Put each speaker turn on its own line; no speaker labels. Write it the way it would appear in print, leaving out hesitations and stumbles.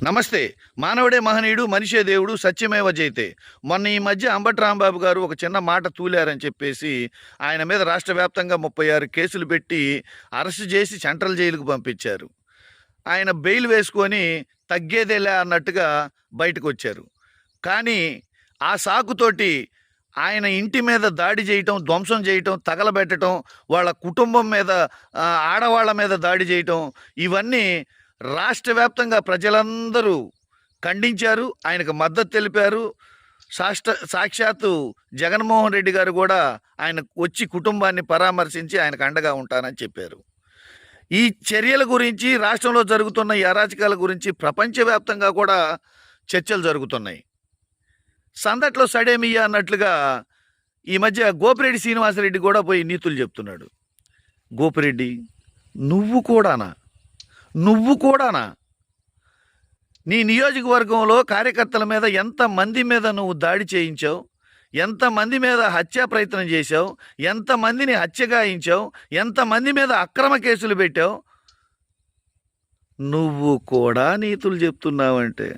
నమస్తే. మానవుడే మహనీయుడు, మనిషే దేవుడు, సత్యమేవ జయతే. మొన్న ఈ మధ్య అంబటి రాంబాబు గారు ఒక చిన్న మాట తూలారని చెప్పేసి ఆయన మీద రాష్ట్ర వ్యాప్తంగా 36 కేసులు పెట్టి అరెస్ట్ చేసి సెంట్రల్ జైలుకు పంపించారు. ఆయన బెయిల్ వేసుకొని తగ్గేదేలే అన్నట్టుగా బయటకు వచ్చారు. కానీ ఆ సాకుతోటి ఆయన ఇంటి మీద దాడి చేయటం, ధ్వంసం చేయటం, తగలబెట్టడం, వాళ్ళ కుటుంబం మీద, ఆడవాళ్ళ మీద దాడి చేయటం, ఇవన్నీ రాష్ట్ర వ్యాప్తంగా ప్రజలందరూ ఖండించారు, ఆయనకు మద్దతు తెలిపారు. సాక్షాత్తు జగన్మోహన్ రెడ్డి గారు కూడా ఆయన వచ్చి కుటుంబాన్ని పరామర్శించి ఆయనకు అండగా ఉంటానని చెప్పారు. ఈ చర్యల గురించి, రాష్ట్రంలో జరుగుతున్న ఈ అరాచకాల గురించి ప్రపంచవ్యాప్తంగా కూడా చర్చలు జరుగుతున్నాయి. సందట్లో సడేమియ్య అన్నట్లుగా ఈ మధ్య గోపిరెడ్డి శ్రీనివాసరెడ్డి కూడా పోయి నీతులు చెప్తున్నాడు. గోపిరెడ్డి, నువ్వు కూడానా నీ నియోజకవర్గంలో కార్యకర్తల మీద ఎంతమంది మీద నువ్వు దాడి చేయించావు, ఎంతమంది మీద హత్యా ప్రయత్నం చేశావు, ఎంతమందిని హత్యగాయించావు, ఎంతమంది మీద అక్రమ కేసులు పెట్టావు, నువ్వు కూడా నీతులు చెప్తున్నావంటే